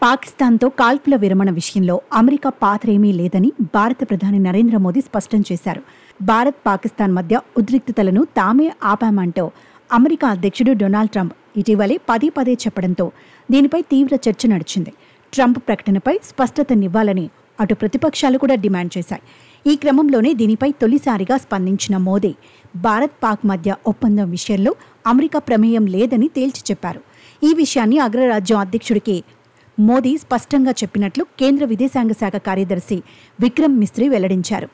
పాకిస్తాన్తో కాల్పుల విరమణ విషయంలో అమెరికా పాత్రేమీ లేదని భారత ప్రధాని నరేంద్ర మోదీ స్పష్టం చేశారు. భారత్ పాకిస్తాన్ మధ్య ఉద్రిక్తతలను తామే ఆపామంటూ అమెరికా అధ్యక్షుడు డొనాల్డ్ ట్రంప్ ఇటీవలే పదే చెప్పడంతో దీనిపై తీవ్ర చర్చ నడిచింది. ట్రంప్ ప్రకటనపై స్పష్టతనివ్వాలని అటు ప్రతిపక్షాలు కూడా డిమాండ్ చేశాయి. ఈ క్రమంలోనే దీనిపై తొలిసారిగా స్పందించిన మోదీ భారత్ పాక్ మధ్య ఒప్పందం విషయంలో అమెరికా ప్రమేయం లేదని తేల్చి చెప్పారు. ఈ విషయాన్ని అగ్రరాజ్యం అధ్యక్షుడికి మోదీ స్పష్టంగా చెప్పినట్లు కేంద్ర విదేశాంగ శాఖ కార్యదర్శి విక్రమ్ మిస్త్రీ వెల్లడించారు.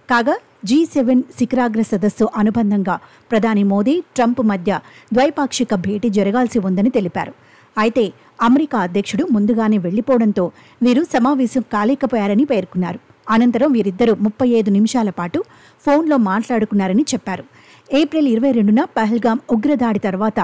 కాగా G7 శిఖరాగ్ర సదస్సు అనుబంధంగా ప్రధాని మోదీ ట్రంప్ మధ్య ద్వైపాక్షిక భేటీ జరగాల్సి ఉందని తెలిపారు. అయితే అమెరికా అధ్యక్షుడు ముందుగానే వెళ్లిపోవడంతో వీరు సమావేశం కాలేకపోయారని పేర్కొన్నారు. అనంతరం వీరిద్దరూ 35 నిమిషాల పాటు ఫోన్లో మాట్లాడుకున్నారని చెప్పారు. ఏప్రిల్ 22న పహల్గాం ఉగ్రదాడి తర్వాత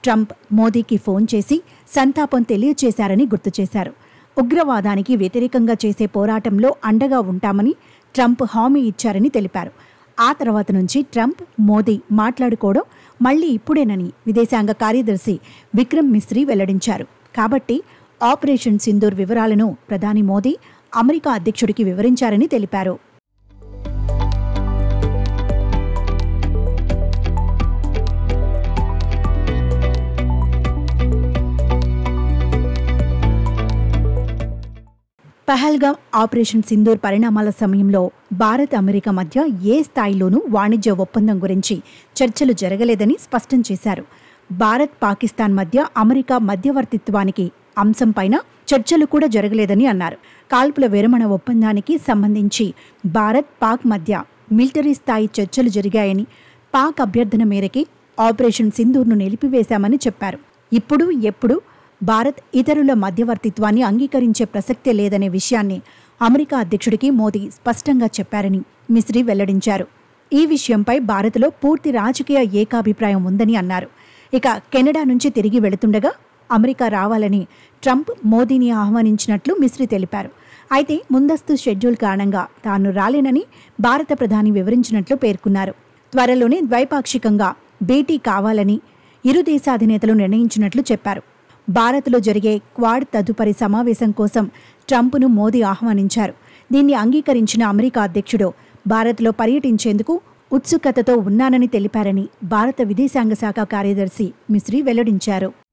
ట్రంప్ మోదీకి ఫోన్ చేసి సంతాపం తెలియచేశారని గుర్తు చేశారు. ఉగ్రవాదానికి వ్యతిరేకంగా చేసే పోరాటంలో అండగా ఉంటామని ట్రంప్ హామీ ఇచ్చారని తెలిపారు. ఆ తర్వాత నుంచి ట్రంప్ మోదీ మాట్లాడుకోవడం మళ్లీ ఇప్పుడేనని విదేశాంగ కార్యదర్శి విక్రమ్ మిస్త్రీ వెల్లడించారు. కాబట్టి ఆపరేషన్ సింధూర్ వివరాలను ప్రధాని మోదీ అమెరికా అధ్యక్షుడికి వివరించారని తెలిపారు. పహల్గాం ఆపరేషన్ సింధూర్ పరిణామాల సమయంలో భారత్ అమెరికా మధ్య ఏ స్థాయిలోనూ వాణిజ్య ఒప్పందం గురించి చర్చలు జరగలేదని స్పష్టం చేశారు. భారత్ పాకిస్తాన్ మధ్య అమెరికా మధ్యవర్తిత్వానికి అంశంపైన చర్చలు కూడా జరగలేదని అన్నారు. కాల్పుల విరమణ ఒప్పందానికి సంబంధించి భారత్ పాక్ మధ్య మిలిటరీ స్థాయి చర్చలు జరిగాయని, పాక్ అభ్యర్థన మేరకి ఆపరేషన్ సింధూర్ను నిలిపివేశామని చెప్పారు. ఇప్పుడు ఎప్పుడు భారత్ ఇతరుల మధ్యవర్తిత్వాన్ని అంగీకరించే ప్రసక్తే లేదనే విషయాన్ని అమెరికా అధ్యక్షుడికి మోదీ స్పష్టంగా చెప్పారని మిస్రీ వెల్లడించారు. ఈ విషయంపై భారత్లో పూర్తి రాజకీయ ఏకాభిప్రాయం ఉందని అన్నారు. ఇక కెనడా నుంచి తిరిగి వెళుతుండగా అమెరికా రావాలని ట్రంప్ మోదీని ఆహ్వానించినట్లు మిస్రీ తెలిపారు. అయితే ముందస్తు షెడ్యూల్ కారణంగా తాను రాలేనని భారత ప్రధాని వివరించినట్లు పేర్కొన్నారు. త్వరలోనే ద్వైపాక్షికంగా భేటీ కావాలని ఇరు దేశాధినేతలు నిర్ణయించినట్లు చెప్పారు. భారత్లో జరిగే క్వాడ్ తదుపరి సమావేశం కోసం ట్రంప్ను మోదీ ఆహ్వానించారు. దీన్ని అంగీకరించిన అమెరికా అధ్యక్షుడు భారత్లో పర్యటించేందుకు ఉత్సుకతతో ఉన్నానని తెలిపారని భారత విదేశాంగ శాఖ కార్యదర్శి మిస్రీ వెల్లడించారు.